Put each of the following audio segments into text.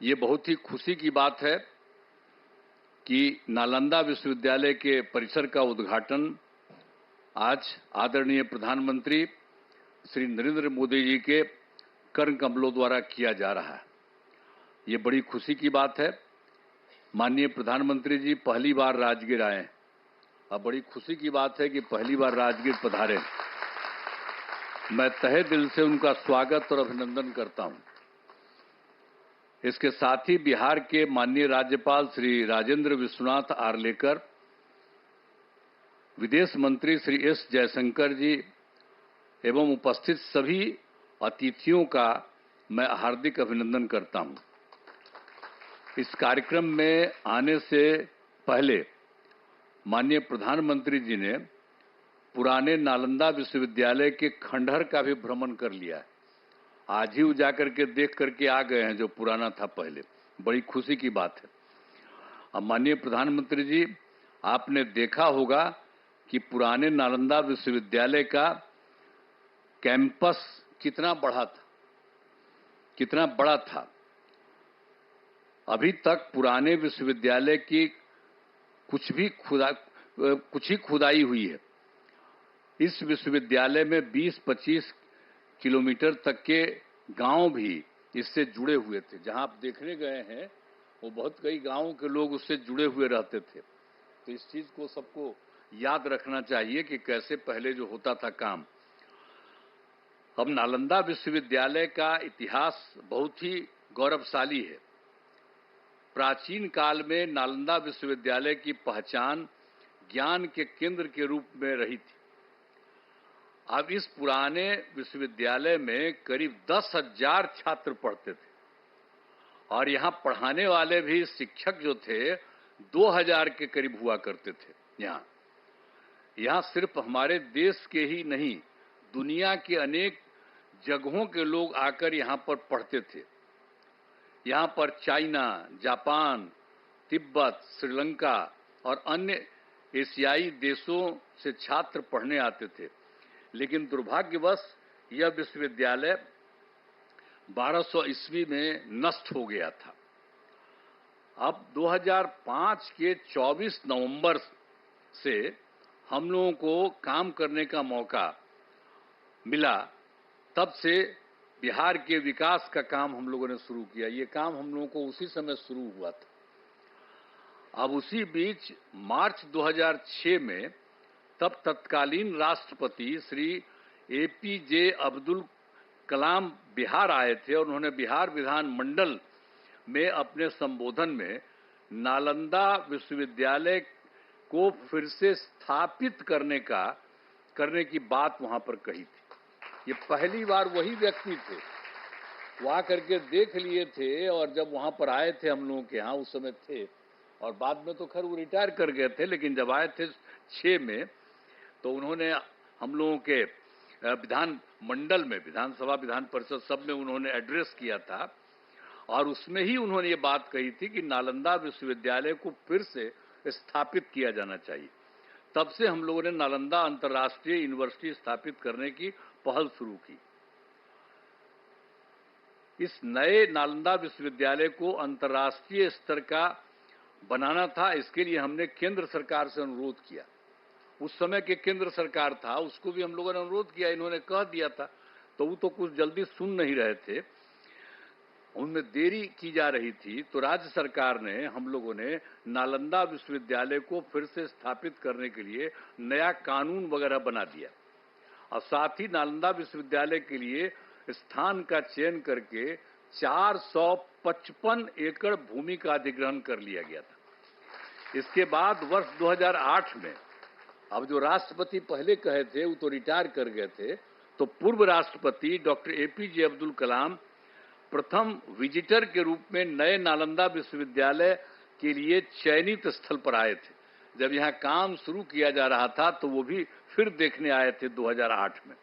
ये बहुत ही खुशी की बात है कि नालंदा विश्वविद्यालय के परिसर का उद्घाटन आज आदरणीय प्रधानमंत्री श्री नरेंद्र मोदी जी के कर कमलों द्वारा किया जा रहा है। ये बड़ी खुशी की बात है। माननीय प्रधानमंत्री जी पहली बार राजगीर आए। अब बड़ी खुशी की बात है कि पहली बार राजगीर पधारे। मैं तहे दिल से उनका स्वागत और अभिनंदन करता हूं। इसके साथ ही बिहार के माननीय राज्यपाल श्री राजेंद्र विश्वनाथ आर्लेकर, विदेश मंत्री श्री एस जयशंकर जी एवं उपस्थित सभी अतिथियों का मैं हार्दिक अभिनंदन करता हूं। इस कार्यक्रम में आने से पहले माननीय प्रधानमंत्री जी ने पुराने नालंदा विश्वविद्यालय के खंडहर का भी भ्रमण कर लिया है। आज ही जाकर के देख करके आ गए हैं जो पुराना था पहले। बड़ी खुशी की बात है। अब माननीय प्रधानमंत्री जी, आपने देखा होगा कि पुराने नालंदा विश्वविद्यालय का कैंपस कितना बड़ा था। अभी तक पुराने विश्वविद्यालय की कुछ ही खुदाई हुई है। इस विश्वविद्यालय में 20-25 किलोमीटर तक के गांव भी इससे जुड़े हुए थे। जहां आप देखने गए हैं वो बहुत कई गांवों के लोग उससे जुड़े हुए रहते थे। तो इस चीज को सबको याद रखना चाहिए कि कैसे पहले जो होता था काम। अब नालंदा विश्वविद्यालय का इतिहास बहुत ही गौरवशाली है। प्राचीन काल में नालंदा विश्वविद्यालय की पहचान ज्ञान के केंद्र के रूप में रही थी। अब इस पुराने विश्वविद्यालय में करीब 10,000 छात्र पढ़ते थे और यहां पढ़ाने वाले भी शिक्षक जो थे 2,000 के करीब हुआ करते थे। यहां सिर्फ हमारे देश के ही नहीं, दुनिया के अनेक जगहों के लोग आकर यहां पर पढ़ते थे। यहां पर चाइना, जापान, तिब्बत, श्रीलंका और अन्य एशियाई देशों से छात्र पढ़ने आते थे। लेकिन दुर्भाग्यवश यह विश्वविद्यालय 1200 ईस्वी में नष्ट हो गया था। अब 2005 के 24 नवंबर से हम लोगों को काम करने का मौका मिला। तब से बिहार के विकास का काम हम लोगों ने शुरू किया। ये काम हम लोगों को उसी समय शुरू हुआ था। अब उसी बीच मार्च 2006 में तब तत्कालीन राष्ट्रपति श्री एपीजे अब्दुल कलाम बिहार आए थे और उन्होंने बिहार विधान मंडल में अपने संबोधन में नालंदा विश्वविद्यालय को फिर से स्थापित करने की बात वहां पर कही थी। ये पहली बार वही व्यक्ति थे, वो आकर के देख लिए थे और जब वहां पर आए थे हम लोगों के यहाँ उस समय थे और बाद में तो खैर वो रिटायर कर गए थे। लेकिन जब आए थे 6 में तो उन्होंने हम लोगों के विधान मंडल में, विधानसभा विधान परिषद सब में उन्होंने एड्रेस किया था और उसमें ही उन्होंने ये बात कही थी कि नालंदा विश्वविद्यालय को फिर से स्थापित किया जाना चाहिए। तब से हम लोगों ने नालंदा अंतर्राष्ट्रीय यूनिवर्सिटी स्थापित करने की पहल शुरू की। इस नए नालंदा विश्वविद्यालय को अंतर्राष्ट्रीय स्तर का बनाना था। इसके लिए हमने केंद्र सरकार से अनुरोध किया। उस समय के केंद्र सरकार था, उसको भी हम लोगों ने अनुरोध किया। इन्होंने कह दिया था तो वो तो कुछ जल्दी सुन नहीं रहे थे, उनमें देरी की जा रही थी। तो राज्य सरकार ने, हम लोगों ने नालंदा विश्वविद्यालय को फिर से स्थापित करने के लिए नया कानून वगैरह बना दिया और साथ ही नालंदा विश्वविद्यालय के लिए स्थान का चयन करके 455 एकड़ भूमि का अधिग्रहण कर लिया गया था। इसके बाद वर्ष 2008 में, अब जो राष्ट्रपति पहले कहे थे वो तो रिटायर कर गए थे, तो पूर्व राष्ट्रपति डॉक्टर एपीजे अब्दुल कलाम प्रथम विजिटर के रूप में नए नालंदा विश्वविद्यालय के लिए चयनित स्थल पर आए थे। जब यहाँ काम शुरू किया जा रहा था तो वो भी फिर देखने आए थे 2008 में।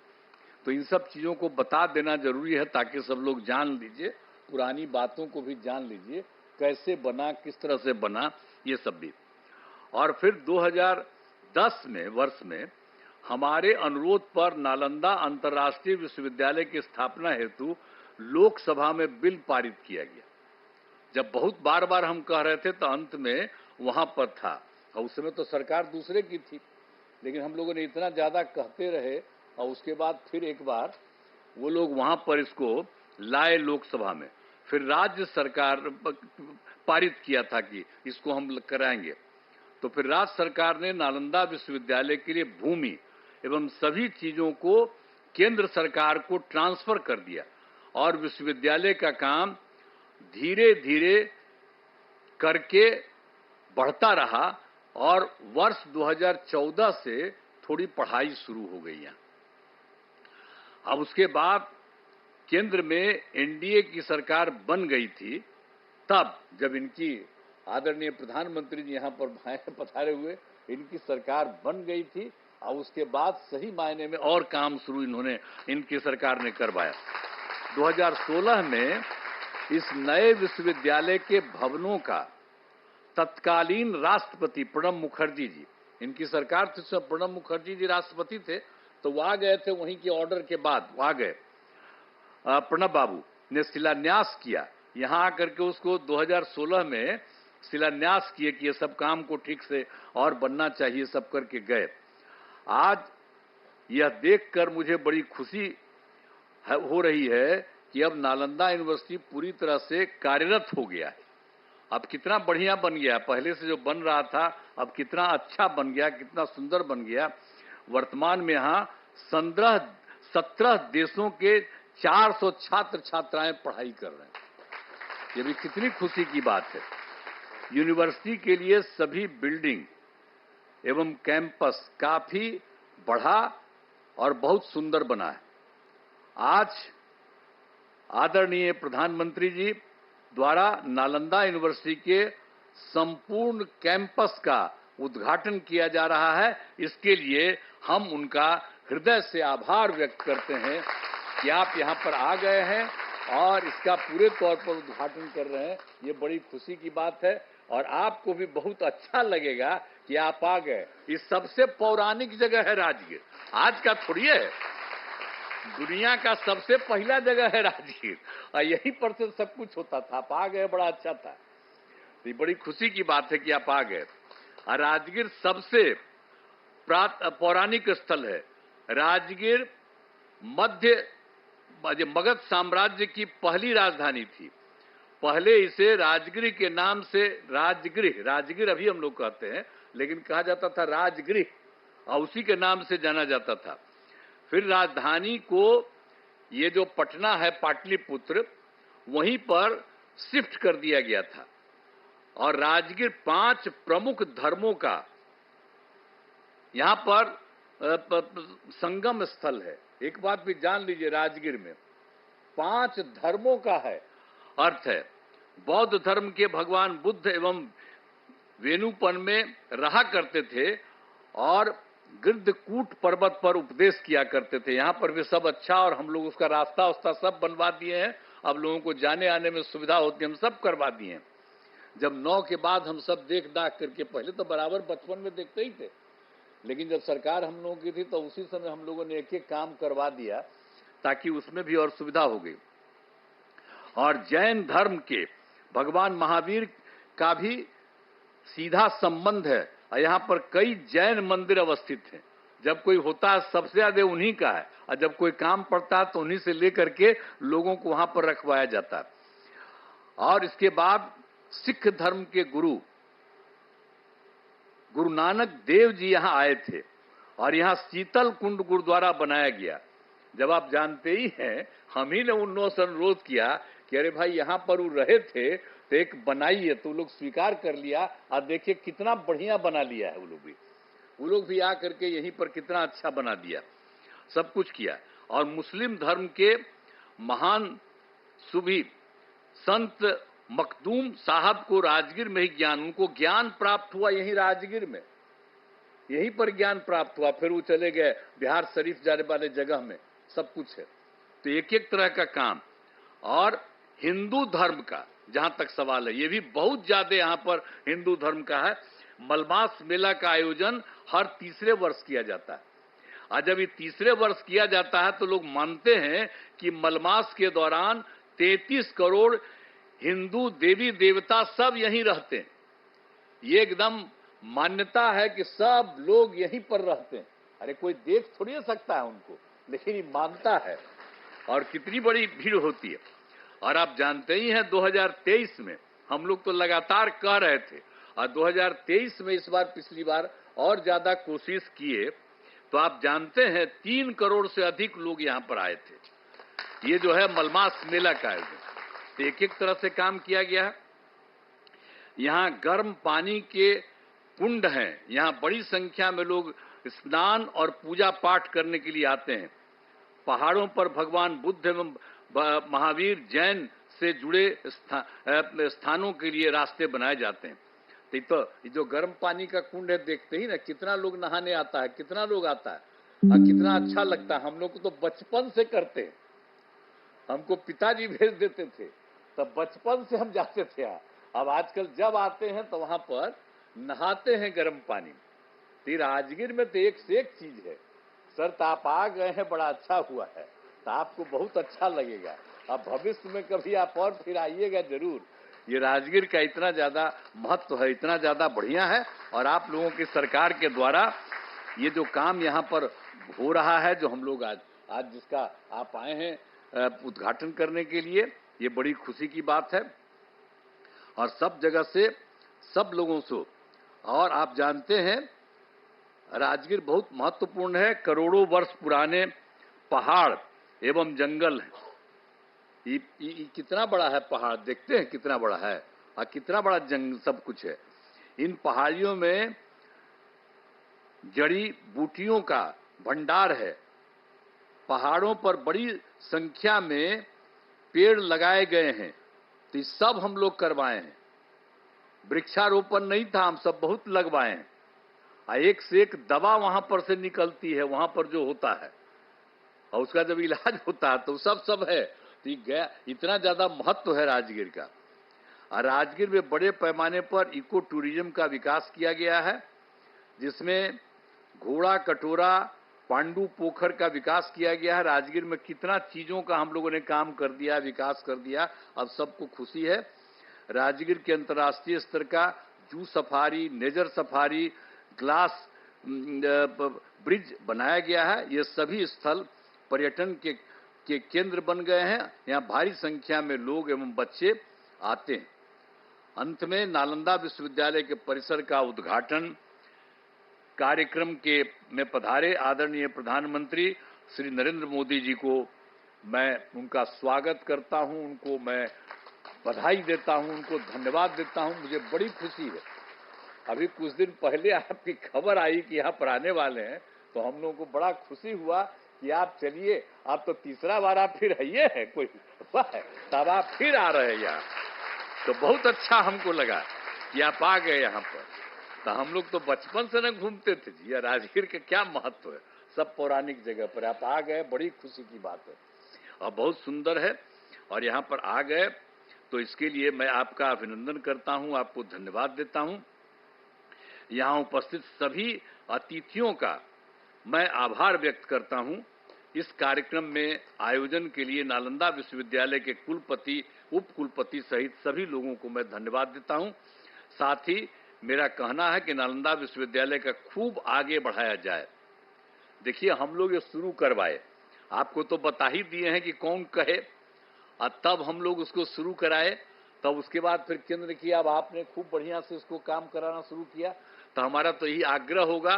तो इन सब चीजों को बता देना जरूरी है ताकि सब लोग जान लीजिए, पुरानी बातों को भी जान लीजिए, कैसे बना, किस तरह से बना, ये सब भी। और फिर 2010 वर्ष में हमारे अनुरोध पर नालंदा अंतर्राष्ट्रीय विश्वविद्यालय की स्थापना हेतु लोकसभा में बिल पारित किया गया, जब बहुत बार बार हम कह रहे थे तो अंत में वहां पर था, और उस समय तो सरकार दूसरे की थी, लेकिन हम लोगों ने इतना ज्यादा कहते रहे और उसके बाद फिर एक बार वो लोग वहां पर इसको लाए लोकसभा में, फिर राज्य सरकार पारित किया था कि इसको हम कराएंगे। तो फिर राज्य सरकार ने नालंदा विश्वविद्यालय के लिए भूमि एवं सभी चीजों को केंद्र सरकार को ट्रांसफर कर दिया और विश्वविद्यालय का काम धीरे धीरे करके बढ़ता रहा और वर्ष 2014 से थोड़ी पढ़ाई शुरू हो गई यहाँ। अब उसके बाद केंद्र में एनडीए की सरकार बन गई थी, तब जब इनकी आदरणीय प्रधानमंत्री जी यहाँ पर पधारे हुए, इनकी सरकार बन गई थी और उसके बाद सही मायने में और काम शुरू इनकी सरकार ने करवाया। 2016 में इस नए विश्वविद्यालय के भवनों का तत्कालीन राष्ट्रपति प्रणब मुखर्जी जी, इनकी सरकार थी, प्रणब मुखर्जी जी राष्ट्रपति थे, तो वो आ गए थे, वहीं के ऑर्डर के बाद वो आ गए। प्रणब बाबू ने शिलान्यास किया, यहां आकर के उसको 2016 में शिलान्यास किए कि ये सब काम को ठीक से और बनना चाहिए, सब करके गए। आज यह देखकर मुझे बड़ी खुशी हो रही है कि अब नालंदा यूनिवर्सिटी पूरी तरह से कार्यरत हो गया है। अब कितना बढ़िया बन गया, पहले से जो बन रहा था अब कितना अच्छा बन गया, कितना सुंदर बन गया। वर्तमान में यहाँ 17 देशों के 400 छात्र छात्राएं पढ़ाई कर रहे हैं। ये भी कितनी खुशी की बात है। यूनिवर्सिटी के लिए सभी बिल्डिंग एवं कैंपस काफी बढ़ा और बहुत सुंदर बना है। आज आदरणीय प्रधानमंत्री जी द्वारा नालंदा यूनिवर्सिटी के संपूर्ण कैंपस का उद्घाटन किया जा रहा है। इसके लिए हम उनका हृदय से आभार व्यक्त करते हैं कि आप यहाँ पर आ गए हैं और इसका पूरे तौर पर उद्घाटन कर रहे हैं। ये बड़ी खुशी की बात है और आपको भी बहुत अच्छा लगेगा कि आप आ गए। ये सबसे पौराणिक जगह है राजगीर, आज का थोड़ी है, दुनिया का सबसे पहला जगह है राजगीर और यहीं पर से सब कुछ होता था। आप आ गए, बड़ा अच्छा था। ये बड़ी खुशी की बात है कि आप आ गए। और राजगीर सबसे पौराणिक स्थल है। राजगीर मगध साम्राज्य की पहली राजधानी थी। पहले इसे राजगृह के नाम से राजगीर अभी हम लोग कहते हैं, लेकिन कहा जाता था राजगृह और उसी के नाम से जाना जाता था। फिर राजधानी को ये जो पटना है पाटलिपुत्र, वहीं पर शिफ्ट कर दिया गया था और राजगीर 5 प्रमुख धर्मों का यहाँ पर संगम स्थल है। एक बात भी जान लीजिए, राजगीर में 5 धर्मों का है अर्थ है। बौद्ध धर्म के भगवान बुद्ध एवं वेणुपन में रहा करते थे और गिरधकूट पर्वत पर उपदेश किया करते थे। यहाँ पर भी सब अच्छा, और हम लोग उसका रास्ता सब बनवा दिए हैं। अब लोगों को जाने आने में सुविधा होती है, हम सब करवा दिए हैं। जब 9 के बाद हम सब देख दाख करके, पहले तो बराबर बचपन में देखते ही थे, लेकिन जब सरकार हम लोगों की थी तो उसी समय हम लोगों ने एक एक काम करवा दिया ताकि उसमें भी और सुविधा हो गई। और जैन धर्म के भगवान महावीर का भी सीधा संबंध है और यहाँ पर कई जैन मंदिर अवस्थित हैं। जब कोई होता है सबसे ज्यादा उन्हीं का है, और जब कोई काम पड़ता है तो उन्हीं से लेकर के लोगों को वहां पर रखवाया जाता है। और इसके बाद सिख धर्म के गुरु नानक देव जी यहाँ आए थे और यहाँ शीतल कुंड गुरुद्वारा बनाया गया। जब आप जानते ही हैं, हम ही ने उन से अनुरोध किया कि अरे भाई यहाँ पर वो रहे थे तो एक बनाइए, तो लोग स्वीकार कर लिया और देखिए कितना बढ़िया बना लिया है। वो लोग भी आकर के यहीं पर कितना अच्छा बना दिया, सब कुछ किया। और मुस्लिम धर्म के महान सूफी संत मखदूम साहब को राजगीर में ही उनको ज्ञान प्राप्त हुआ, यहीं राजगीर में, यहीं पर ज्ञान प्राप्त हुआ। फिर वो चले गए बिहार शरीफ जाने वाले जगह में, सब कुछ है। तो एक एक तरह का काम। और हिंदू धर्म का जहां तक सवाल है, ये भी बहुत ज्यादा यहाँ पर हिंदू धर्म का है। मलमास मेला का आयोजन हर तीसरे वर्ष किया जाता है, और जब ये तीसरे वर्ष किया जाता है तो लोग मानते हैं कि मलमास के दौरान 33 करोड़ हिंदू देवी देवता सब यहीं रहते हैं। ये एकदम मान्यता है कि सब लोग यहीं पर रहते हैं। अरे कोई देख थोड़ी सकता है उनको, लेकिन ये मानता है। और कितनी बड़ी भीड़ होती है। और आप जानते ही हैं 2023 में हम लोग तो लगातार कह रहे थे, और 2023 में इस बार पिछली बार और ज्यादा कोशिश किए, तो आप जानते हैं 3 करोड़ से अधिक लोग यहां पर आए थे। ये जो है मलमास मेला का आयोजन, तो एक तरह से काम किया गया है। यहां गर्म पानी के कुंड हैं, यहां बड़ी संख्या में लोग स्नान और पूजा पाठ करने के लिए आते हैं। पहाड़ों पर भगवान बुद्ध एवं महावीर जैन से जुड़े स्थानों के लिए रास्ते बनाए जाते हैं। तो ये जो गर्म पानी का कुंड है, देखते ही ना कितना लोग नहाने आता है, कितना लोग आता है और कितना अच्छा लगता है। हम लोग तो बचपन से करते हैं, हमको पिताजी भेज देते थे, तब बचपन से हम जाते थे। अब आजकल जब आते हैं तो वहां पर नहाते हैं गर्म पानी। तो राजगीर में तो एक से एक चीज है। सर तो आप आ गए हैं, बड़ा अच्छा हुआ है, तो आपको बहुत अच्छा लगेगा। अब भविष्य में कभी आप और फिर आइएगा जरूर। ये राजगीर का इतना ज्यादा महत्व है, इतना ज्यादा बढ़िया है। और आप लोगों की सरकार के द्वारा ये जो काम यहाँ पर हो रहा है, जो हम लोग आज जिसका आप आए हैं उद्घाटन करने के लिए, ये बड़ी खुशी की बात है। और सब जगह से, सब लोगों से। और आप जानते हैं राजगीर बहुत महत्वपूर्ण है। करोड़ों वर्ष पुराने पहाड़ एवं जंगल है। ये कितना बड़ा है पहाड़, देखते हैं कितना बड़ा है, और कितना बड़ा जंगल सब कुछ है। इन पहाड़ियों में जड़ी बूटियों का भंडार है। पहाड़ों पर बड़ी संख्या में पेड़ लगाए गए हैं, तो सब हम लोग करवाए हैं। वृक्षारोपण नहीं था, हम सब बहुत लगवाए हैं। एक से एक दवा वहां पर से निकलती है, वहां पर जो होता है, और उसका जब इलाज होता है तो सब है। तो इतना ज्यादा महत्व है राजगीर का। और राजगीर में बड़े पैमाने पर इको टूरिज्म का विकास किया गया है, जिसमें घोड़ा कटोरा पांडु पोखर का विकास किया गया है। राजगीर में कितना चीजों का हम लोगों ने काम कर दिया, विकास कर दिया, अब सबको खुशी है। राजगीर के अंतर्राष्ट्रीय स्तर का zoo safari, nature safari, glass bridge बनाया गया है। ये सभी स्थल पर्यटन के केंद्र बन गए हैं। यहाँ भारी संख्या में लोग एवं बच्चे आते हैं। अंत में नालंदा विश्वविद्यालय के परिसर का उद्घाटन कार्यक्रम में पधारे आदरणीय प्रधानमंत्री श्री नरेंद्र मोदी जी को मैं उनका स्वागत करता हूं, उनको मैं बधाई देता हूं, उनको धन्यवाद देता हूं। मुझे बड़ी खुशी है। अभी कुछ दिन पहले आपकी खबर आई कि यहाँ पर आने वाले हैं, तो हम लोगों को बड़ा खुशी हुआ कि आप चलिए, आप तो तीसरा बार आप फिर आइए है, कोई है तब आप फिर आ रहे हैं यहाँ, तो बहुत अच्छा हमको लगा कि आप आ गए यहाँ पर। तो हम लोग तो बचपन से न घूमते थे जी, राजगीर का क्या महत्व है, सब पौराणिक जगह पर आप आ गए, बड़ी खुशी की बात है और बहुत सुंदर है। और यहाँ पर आ गए तो इसके लिए मैं आपका अभिनंदन करता हूँ, आपको धन्यवाद देता हूँ। यहाँ उपस्थित सभी अतिथियों का मैं आभार व्यक्त करता हूँ। इस कार्यक्रम में आयोजन के लिए नालंदा विश्वविद्यालय के कुलपति, उप कुलपति सहित सभी लोगों को मैं धन्यवाद देता हूँ। साथ ही मेरा कहना है कि नालंदा विश्वविद्यालय का खूब आगे बढ़ाया जाए। देखिए हम लोग ये शुरू करवाए, आपको तो बता ही दिए हैं कि कौन कहे, और तब हम लोग उसको शुरू कराए, तब उसके बाद फिर केंद्र किया, अब आपने खूब बढ़िया से इसको काम कराना शुरू किया। तो हमारा तो यही आग्रह होगा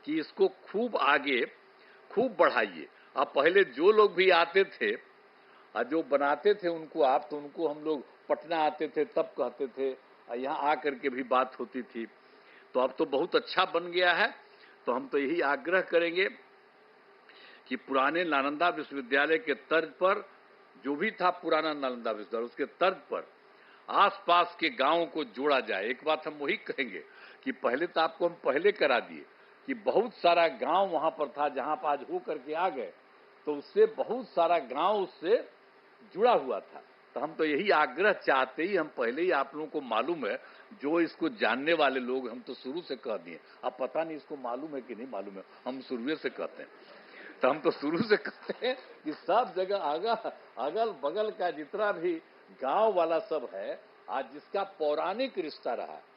कि इसको खूब आगे खूब बढ़ाइए। अब पहले जो लोग भी आते थे और जो बनाते थे उनको आप, तो उनको हम लोग पटना आते थे तब कहते थे, यहाँ आकर के भी बात होती थी। तो अब तो बहुत अच्छा बन गया है। तो हम तो यही आग्रह करेंगे कि पुराने नालंदा विश्वविद्यालय के तर्ज पर, जो भी था पुराना नालंदा विश्वविद्यालय, उसके तर्ज पर आसपास के गांवों को जोड़ा जाए। एक बात हम वही कहेंगे कि पहले तो आपको हम पहले करा दिए कि बहुत सारा गांव वहां पर था, जहां पर आज हो करके आ गए, तो उससे बहुत सारा गांव उससे जुड़ा हुआ था। तो हम तो यही आग्रह चाहते ही, हम पहले ही आप लोगों को मालूम है, जो इसको जानने वाले लोग, हम तो शुरू से कह दिए, अब पता नहीं इसको मालूम है कि नहीं मालूम है, हम शुरू से कहते हैं। तो हम तो शुरू से कहते हैं कि सब जगह अगल बगल का जितना भी गांव वाला सब है, आज जिसका पौराणिक रिश्ता रहा है,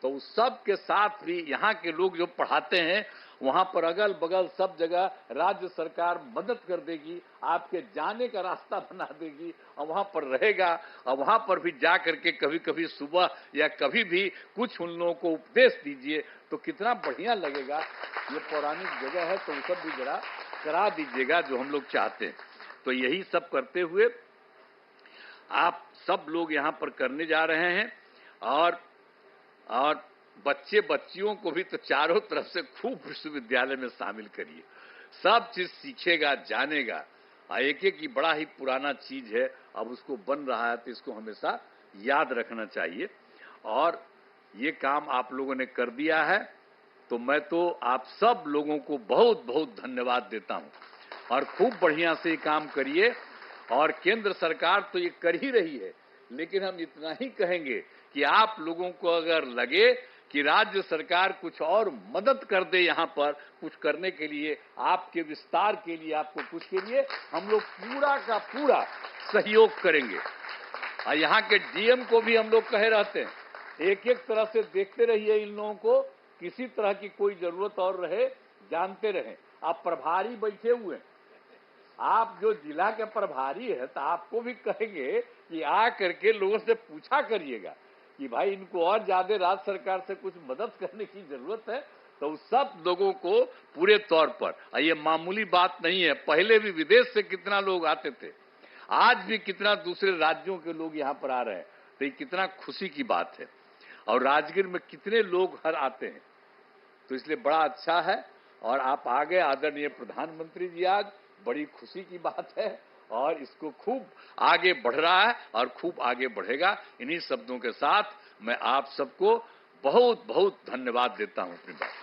तो उस सब के साथ भी यहाँ के लोग जो पढ़ाते हैं, वहां पर अगल बगल सब जगह राज्य सरकार मदद कर देगी, आपके जाने का रास्ता बना देगी और वहां पर रहेगा। और वहां पर भी जा करके कभी कभी सुबह या कभी भी कुछ उन लोगों को उपदेश दीजिए तो कितना बढ़िया लगेगा। ये पौराणिक जगह है, तो सब भी जरा करा दीजिएगा जो हम लोग चाहते हैं। तो यही सब करते हुए आप सब लोग यहाँ पर करने जा रहे हैं। और बच्चे बच्चियों को भी तो चारों तरफ से खूब विश्वविद्यालय में शामिल करिए, सब चीज सीखेगा, जानेगा। एक एक की बड़ा ही पुराना चीज है, अब उसको बन रहा है, तो इसको हमेशा याद रखना चाहिए। और ये काम आप लोगों ने कर दिया है, तो मैं तो आप सब लोगों को बहुत बहुत धन्यवाद देता हूं। और खूब बढ़िया से ये काम करिए। और केंद्र सरकार तो ये कर ही रही है, लेकिन हम इतना ही कहेंगे कि आप लोगों को अगर लगे कि राज्य सरकार कुछ और मदद कर दे, यहाँ पर कुछ करने के लिए, आपके विस्तार के लिए, आपको कुछ के लिए, हम लोग पूरा का पूरा सहयोग करेंगे। और यहाँ के डीएम को भी हम लोग कहे रहते हैं, एक एक तरह से देखते रहिए इन लोगों को, किसी तरह की कोई जरूरत और रहे जानते रहें। आप प्रभारी बैठे हुए हैं, आप जो जिला के प्रभारी है, तो आपको भी कहेंगे कि आ करके लोगों से पूछा करिएगा कि भाई इनको और ज्यादा राज्य सरकार से कुछ मदद करने की जरूरत है। तो उस सब लोगों को पूरे तौर पर, ये मामूली बात नहीं है, पहले भी विदेश से कितना लोग आते थे, आज भी कितना दूसरे राज्यों के लोग यहाँ पर आ रहे हैं, तो ये कितना खुशी की बात है। और राजगीर में कितने लोग हर आते हैं, तो इसलिए बड़ा अच्छा है। और आप आ गए आदरणीय प्रधानमंत्री जी, आज बड़ी खुशी की बात है। और इसको खूब आगे बढ़ रहा है और खूब आगे बढ़ेगा। इन्हीं शब्दों के साथ मैं आप सबको बहुत बहुत धन्यवाद देता हूं अपनी बात।